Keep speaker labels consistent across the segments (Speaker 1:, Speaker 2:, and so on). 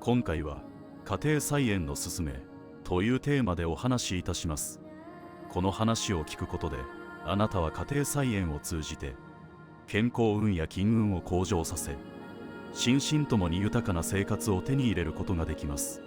Speaker 1: 今回は家庭菜園のすすめというテーマでお話しいたします。この話を聞くことで、あなたは家庭菜園を通じて健康運や金運を向上させ、心身ともに豊かな生活を手に入れることができます。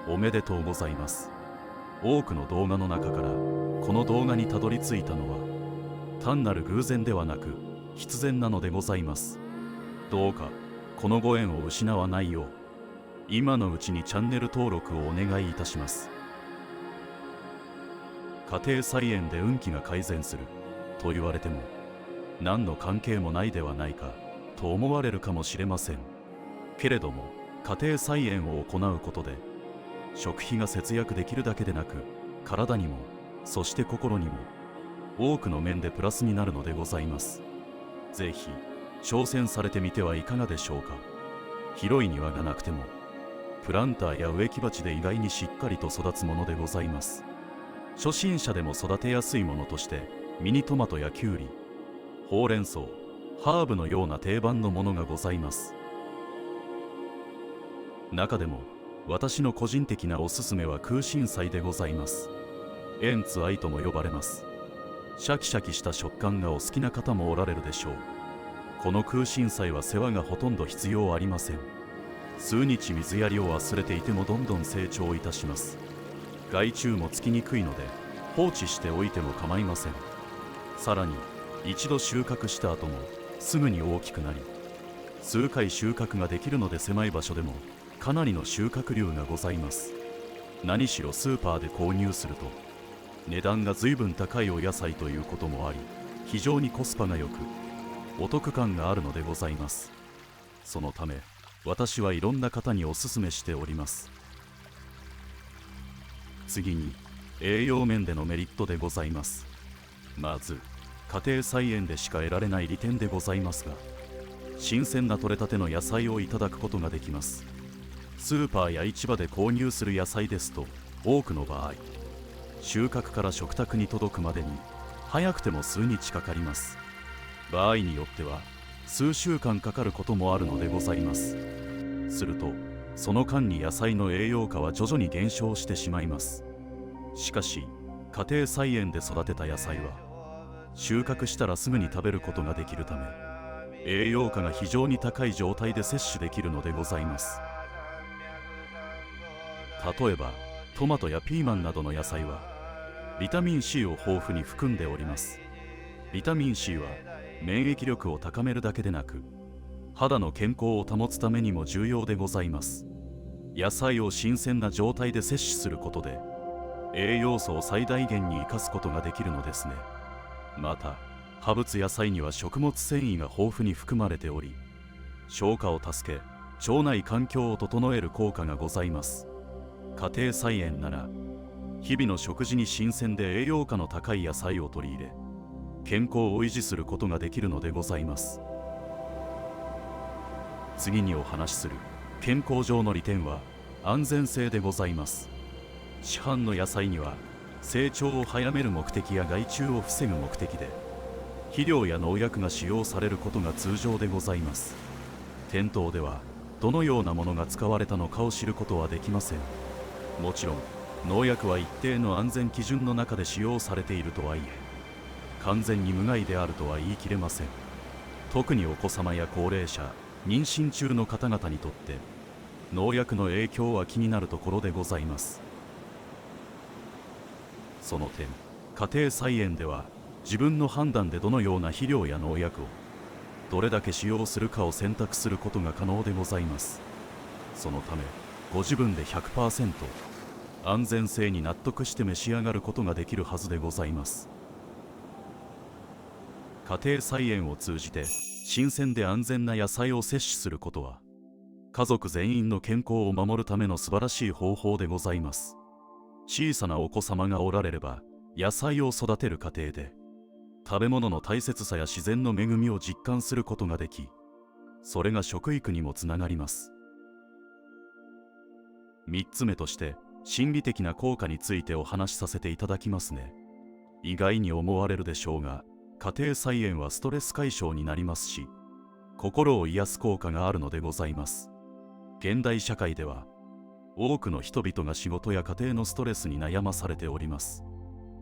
Speaker 1: おめでとうございます。多くの動画の中からこの動画にたどり着いたのは単なる偶然ではなく必然なのでございます。どうかこのご縁を失わないよう、今のうちにチャンネル登録をお願いいたします。家庭菜園で運気が改善すると言われても、何の関係もないではないかと思われるかもしれません。けれども、家庭菜園を行うことで食費が節約できるだけでなく、体にもそして心にも多くの面でプラスになるのでございます。ぜひ挑戦されてみてはいかがでしょうか。広い庭がなくてもプランターや植木鉢で意外にしっかりと育つものでございます。初心者でも育てやすいものとしてミニトマトやキュウリ、ほうれん草、ハーブのような定番のものがございます。中でも私の個人的なおすすめは空心菜でございます。エンツアイとも呼ばれます。シャキシャキした食感がお好きな方もおられるでしょう。この空心菜は世話がほとんど必要ありません。数日水やりを忘れていてもどんどん成長いたします。害虫もつきにくいので放置しておいても構いません。さらに一度収穫した後もすぐに大きくなり、数回収穫ができるので狭い場所でもかなりの収穫量がございます。何しろスーパーで購入すると値段が随分高いお野菜ということもあり、非常にコスパが良くお得感があるのでございます。そのため私はいろんな方におすすめしております。次に栄養面でのメリットでございます。まず家庭菜園でしか得られない利点でございますが、新鮮な採れたての野菜をいただくことができます。スーパーや市場で購入する野菜ですと、多くの場合収穫から食卓に届くまでに早くても数日かかります。場合によっては数週間かかることもあるのでございます。するとその間に野菜の栄養価は徐々に減少してしまいます。しかし家庭菜園で育てた野菜は収穫したらすぐに食べることができるため、栄養価が非常に高い状態で摂取できるのでございます。例えばトマトやピーマンなどの野菜はビタミン C を豊富に含んでおります。ビタミン C は免疫力を高めるだけでなく、肌の健康を保つためにも重要でございます。野菜を新鮮な状態で摂取することで栄養素を最大限に生かすことができるのですね。また葉物野菜には食物繊維が豊富に含まれており、消化を助け腸内環境を整える効果がございます。家庭菜園なら日々の食事に新鮮で栄養価の高い野菜を取り入れ、健康を維持することができるのでございます。次にお話しする健康上の利点は安全性でございます。市販の野菜には成長を早める目的や害虫を防ぐ目的で肥料や農薬が使用されることが通常でございます。店頭ではどのようなものが使われたのかを知ることはできません。もちろん農薬は一定の安全基準の中で使用されているとはいえ、完全に無害であるとは言い切れません。特にお子様や高齢者、妊娠中の方々にとって農薬の影響は気になるところでございます。その点、家庭菜園では自分の判断でどのような肥料や農薬をどれだけ使用するかを選択することが可能でございます。そのためご自分で 100% 安全性に納得して召し上がることができるはずでございます。家庭菜園を通じて新鮮で安全な野菜を摂取することは家族全員の健康を守るための素晴らしい方法でございます。小さなお子様がおられれば野菜を育てる過程で食べ物の大切さや自然の恵みを実感することができ、それが食育にもつながります。3つ目として心理的な効果についてお話しさせていただきますね。意外に思われるでしょうが、家庭菜園はストレス解消になりますし、心を癒す効果があるのでございます。現代社会では多くの人々が仕事や家庭のストレスに悩まされております。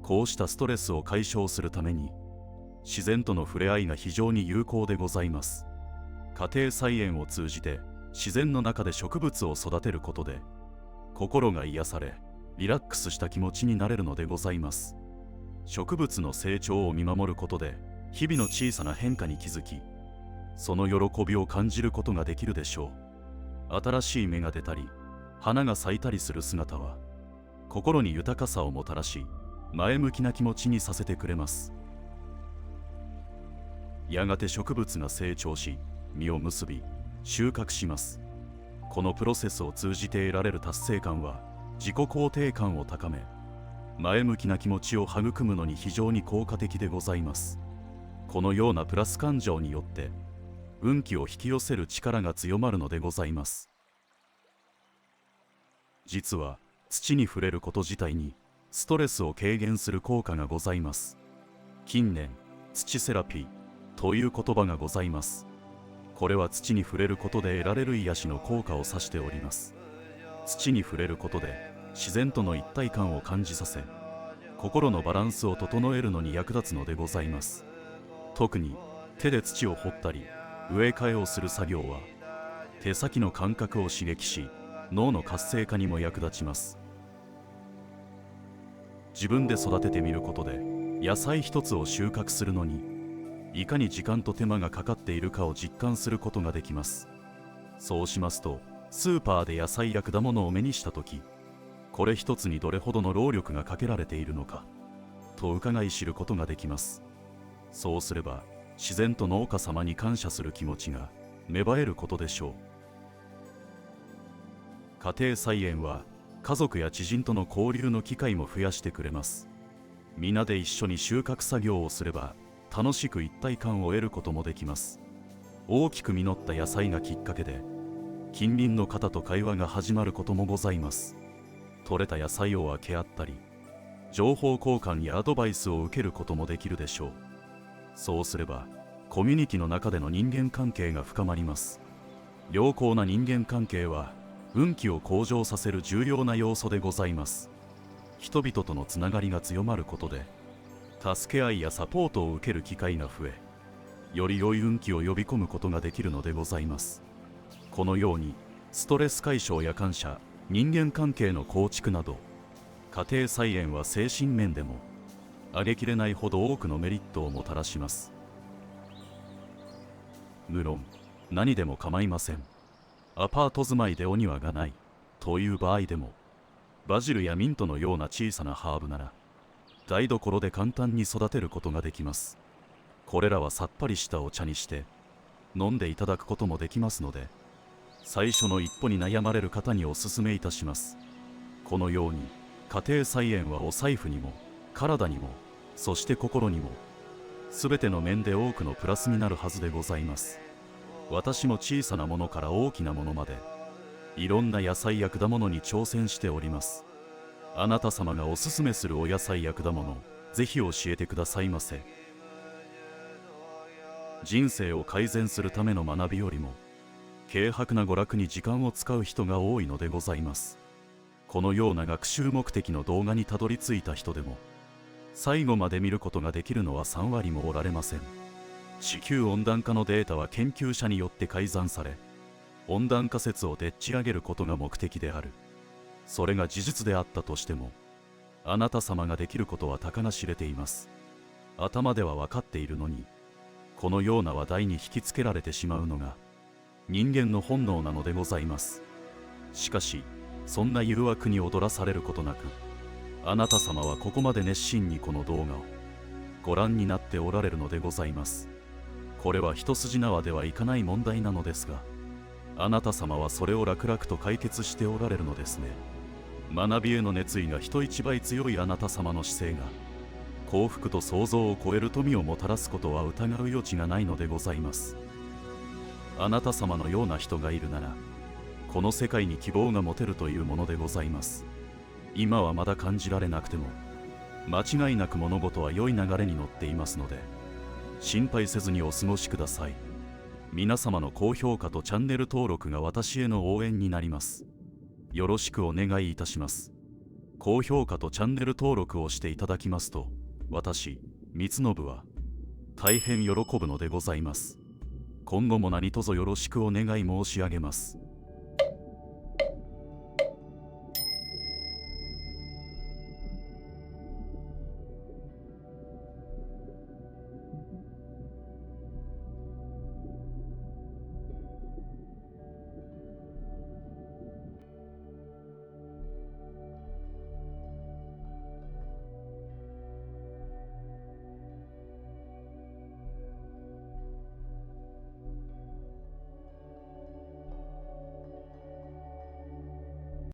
Speaker 1: こうしたストレスを解消するために自然との触れ合いが非常に有効でございます。家庭菜園を通じて自然の中で植物を育てることで心が癒されリラックスした気持ちになれるのでございます。植物の成長を見守ることで日々の小さな変化に気づき、その喜びを感じることができるでしょう。新しい芽が出たり花が咲いたりする姿は心に豊かさをもたらし、前向きな気持ちにさせてくれます。やがて植物が成長し実を結び収穫します。このプロセスを通じて得られる達成感は自己肯定感を高め、前向きな気持ちを育むのに非常に効果的でございます。このようなプラス感情によって運気を引き寄せる力が強まるのでございます。実は土に触れること自体にストレスを軽減する効果がございます。近年土セラピーという言葉がございます。これは土に触れることで得られる癒しの効果を指しております。土に触れることで自然との一体感を感じさせ、心のバランスを整えるのに役立つのでございます。特に手で土を掘ったり植え替えをする作業は手先の感覚を刺激し、脳の活性化にも役立ちます。自分で育ててみることで野菜一つを収穫するのにいかに時間と手間がかかっているかを実感することができます。そうしますとスーパーで野菜や果物を目にしたとき、これ一つにどれほどの労力がかけられているのかと伺い知ることができます。そうすれば自然と農家様に感謝する気持ちが芽生えることでしょう。家庭菜園は家族や知人との交流の機会も増やしてくれます。皆で一緒に収穫作業をすれば楽しく一体感を得ることもできます。大きく実った野菜がきっかけで近隣の方と会話が始まることもございます。採れた野菜を分け合ったり、情報交換やアドバイスを受けることもできるでしょう。そうすればコミュニティの中での人間関係が深まります。良好な人間関係は運気を向上させる重要な要素でございます。人々とのつながりが強まることで助け合いやサポートを受ける機会が増え、より良い運気を呼び込むことができるのでございます。このようにストレス解消や感謝、人間関係の構築など、家庭菜園は精神面でも挙げきれないほど多くのメリットをもたらします。無論何でも構いません。アパート住まいでお庭がないという場合でも、バジルやミントのような小さなハーブなら台所で簡単に育てることができます。これらはさっぱりしたお茶にして飲んでいただくこともできますので、最初の一歩に悩まれる方にお勧めいたします。このように家庭菜園はお財布にも体にもそして心にも全ての面で多くのプラスになるはずでございます。私も小さなものから大きなものまでいろんな野菜や果物に挑戦しております。あなた様がおすすめするお野菜や果物、ぜひ教えてくださいませ。人生を改善するための学びよりも軽薄な娯楽に時間を使う人が多いのでございます。このような学習目的の動画にたどり着いた人でも最後まで見ることができるのは3割もおられません。地球温暖化のデータは研究者によって改ざんされ、温暖化説をでっち上げることが目的である。それが事実であったとしても、あなた様ができることはたかが知れています。頭では分かっているのに、このような話題に引きつけられてしまうのが人間の本能なのでございます。しかし、そんな誘惑に踊らされることなく、あなた様はここまで熱心にこの動画をご覧になっておられるのでございます。これは一筋縄ではいかない問題なのですが、あなた様はそれを楽々と解決しておられるのですね。学びへの熱意が人一倍強いあなた様の姿勢が、幸福と想像を超える富をもたらすことは疑う余地がないのでございます。あなた様のような人がいるなら、この世界に希望が持てるというものでございます。今はまだ感じられなくても、間違いなく物事は良い流れに乗っていますので、心配せずにお過ごしください。皆様の高評価とチャンネル登録が私への応援になります。よろしくお願いいたします。高評価とチャンネル登録をしていただきますと、私、光信は大変喜ぶのでございます。今後も何卒よろしくお願い申し上げます。